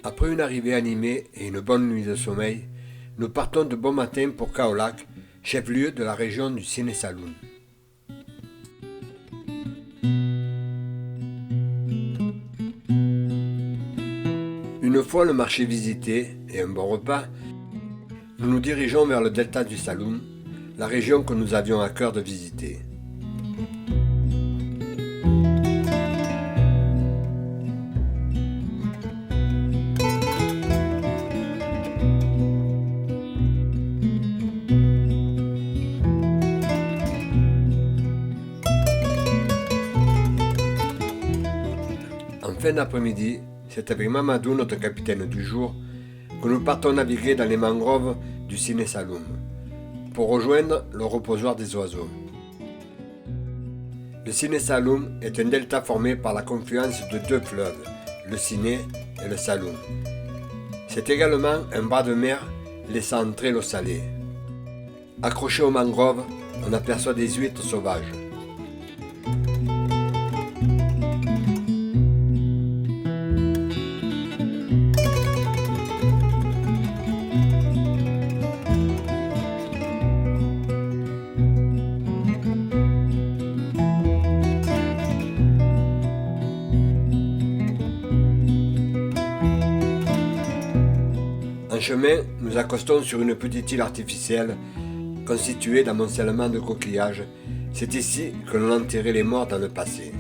Après une arrivée animée et une bonne nuit de sommeil, nous partons de bon matin pour Kaolack, chef-lieu de la région du Sine Saloum. Une fois le marché visité et un bon repas, nous nous dirigeons vers le delta du Saloum, la région que nous avions à cœur de visiter. En fin d'après-midi, c'est avec Mamadou, notre capitaine du jour, que nous partons naviguer dans les mangroves du Sine Saloum, pour rejoindre le reposoir des oiseaux. Le Sine Saloum est un delta formé par la confluence de deux fleuves, le Sine et le Saloum. C'est également un bras de mer laissant entrer l'eau salée. Accrochés aux mangroves, on aperçoit des huîtres sauvages. En chemin, nous accostons sur une petite île artificielle constituée d'amoncellements de coquillages. C'est ici que l'on enterrait les morts dans le passé.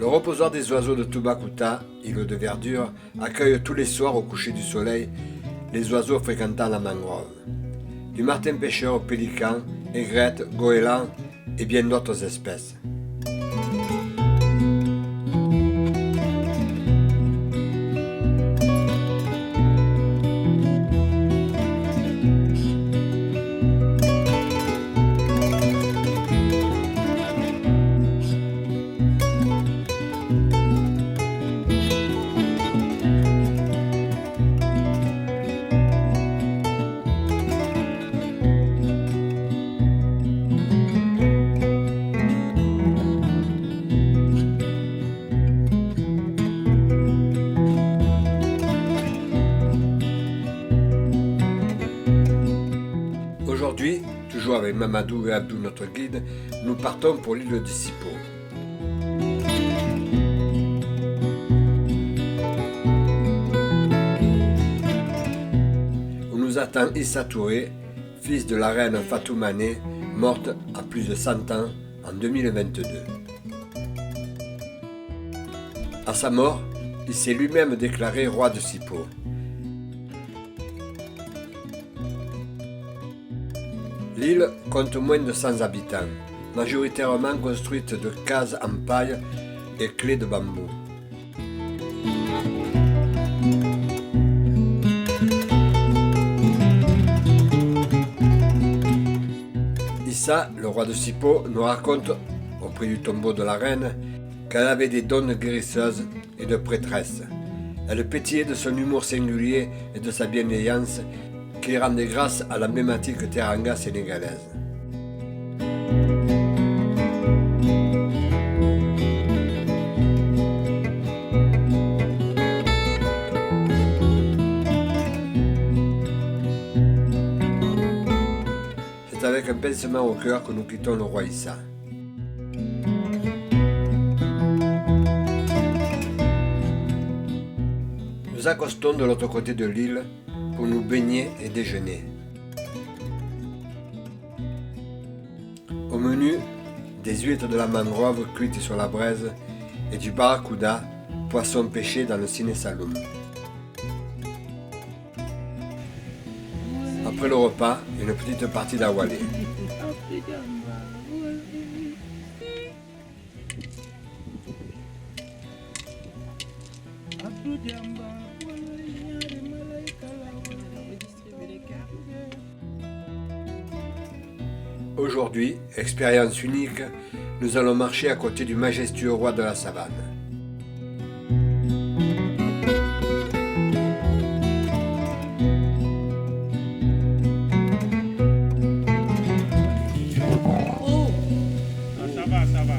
Le reposoir des oiseaux de Toubacouta, île de verdure, accueille tous les soirs au coucher du soleil les oiseaux fréquentant la mangrove. Du martin pêcheur au pélican, aigrette, goéland et bien d'autres espèces. Aujourd'hui, toujours avec Mamadou et Abdou notre guide, nous partons pour l'île de Sipo. Où nous attend Issa Touré, fils de la reine Fatou Mané, morte à plus de 100 ans en 2022. À sa mort, il s'est lui-même déclaré roi de Sipo. L'île compte moins de 100 habitants, majoritairement construite de cases en paille et clés de bambou. Issa, le roi de Sipo, nous raconte, auprès du tombeau de la reine, qu'elle avait des dons de guérisseuse et de prêtresse. Elle pétillait de son humour singulier et de sa bienveillance qui rendait grâce à l'emblématique teranga sénégalaise. C'est avec un pincement au cœur que nous quittons le roi Issa. Nous accostons de l'autre côté de l'île pour nous baigner et déjeuner. Au menu, des huîtres de la mangrove cuites sur la braise et du barracuda, poisson pêché dans le Sine Saloum. Après le repas, une petite partie d'awalé. Aujourd'hui, expérience unique, nous allons marcher à côté du majestueux roi de la savane. Ça va.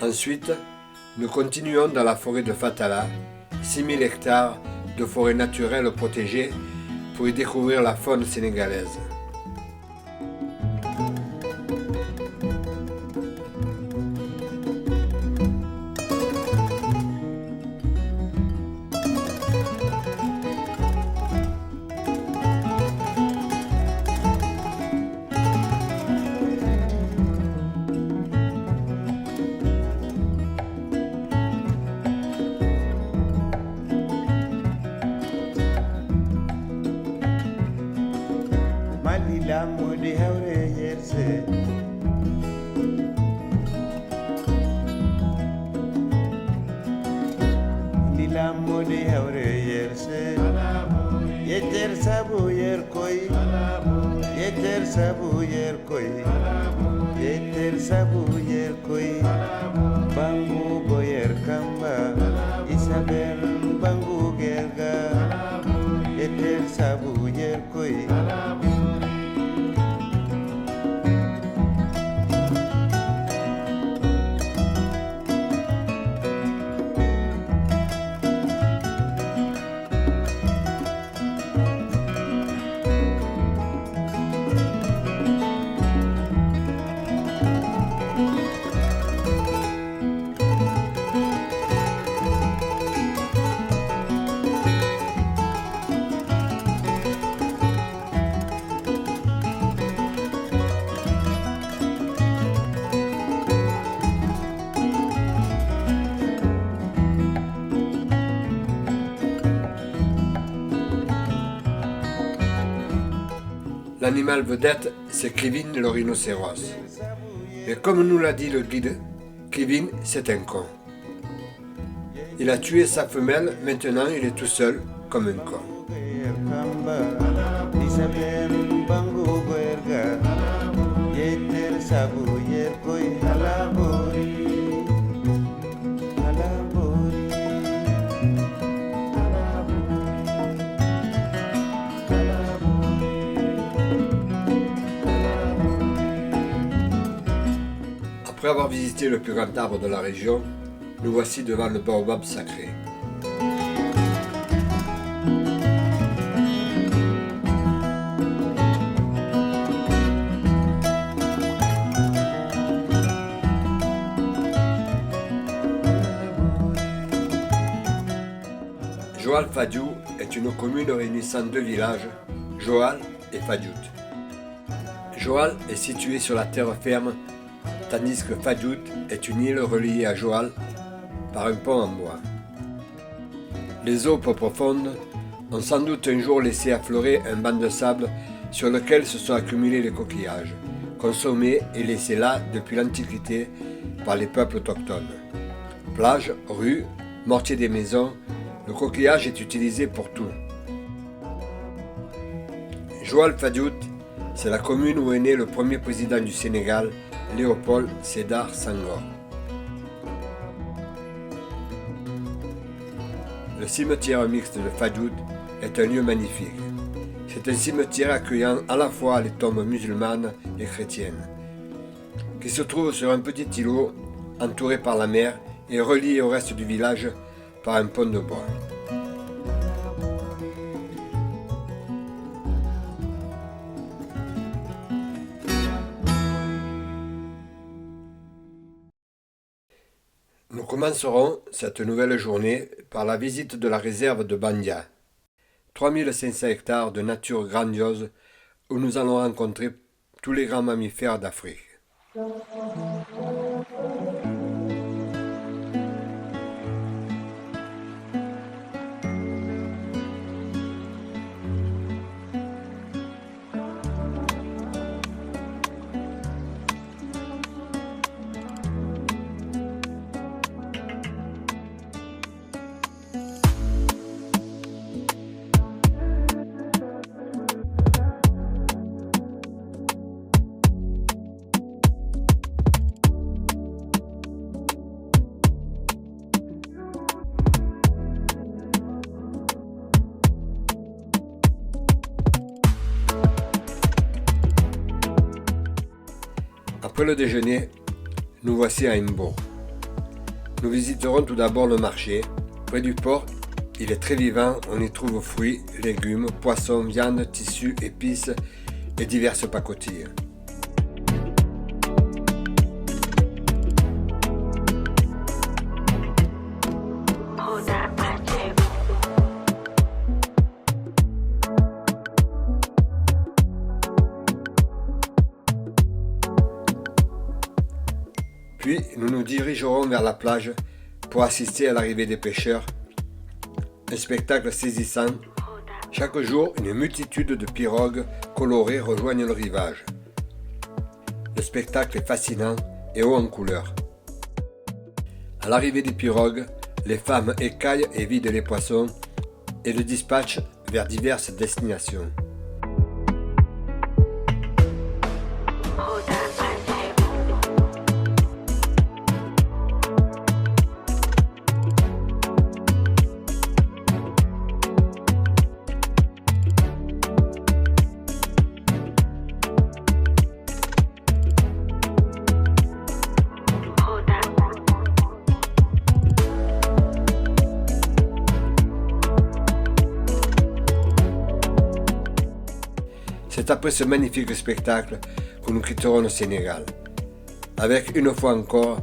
Ensuite, nous continuons dans la forêt de Fatala, 6000 hectares de forêt naturelle protégée pour y découvrir la faune sénégalaise. Mudi hawre yerse Dilam mudi hawre yerse Yeter sabu yer koy Yeter sabu yer koy Yeter sabu yer koy Bangu boyer kamba Isabel bangu gerga Yeter sabu yer koy L'animal vedette, c'est Kevin le rhinocéros. Mais comme nous l'a dit le guide, Kevin, c'est un con. Il a tué sa femelle, maintenant il est tout seul, comme un con. Après avoir visité le plus grand arbre de la région, nous voici devant le baobab sacré. Joal Fadiouth est une commune réunissant deux villages, Joal et Fadiouth. Joal est situé sur la terre ferme, tandis que Fadiouth est une île reliée à Joal par un pont en bois. Les eaux peu profondes ont sans doute un jour laissé affleurer un banc de sable sur lequel se sont accumulés les coquillages, consommés et laissés là depuis l'Antiquité par les peuples autochtones. Plages, rues, mortiers des maisons, le coquillage est utilisé pour tout. Joal Fadiouth, c'est la commune où est né le premier président du Sénégal, Léopold Sédar Senghor. Le cimetière mixte de Fadiouth est un lieu magnifique. C'est un cimetière accueillant à la fois les tombes musulmanes et chrétiennes, qui se trouve sur un petit îlot entouré par la mer et relié au reste du village par un pont de bois. Nous commencerons cette nouvelle journée par la visite de la réserve de Bandia. 3500 hectares de nature grandiose où nous allons rencontrer tous les grands mammifères d'Afrique. Après le déjeuner, nous voici à Imbo. Nous visiterons tout d'abord le marché. Près du port, il est très vivant, on y trouve fruits, légumes, poissons, viandes, tissus, épices et diverses pacotilles. Puis nous nous dirigerons vers la plage pour assister à l'arrivée des pêcheurs. Un spectacle saisissant. Chaque jour, une multitude de pirogues colorées rejoignent le rivage. Le spectacle est fascinant et haut en couleurs. À l'arrivée des pirogues, les femmes écaillent et vident les poissons et le dispatchent vers diverses destinations. C'est après ce magnifique spectacle que nous quitterons le Sénégal, avec une fois encore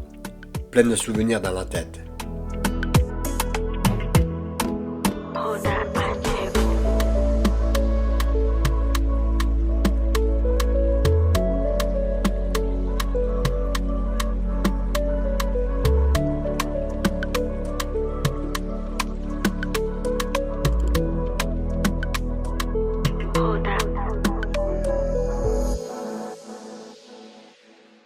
plein de souvenirs dans la tête.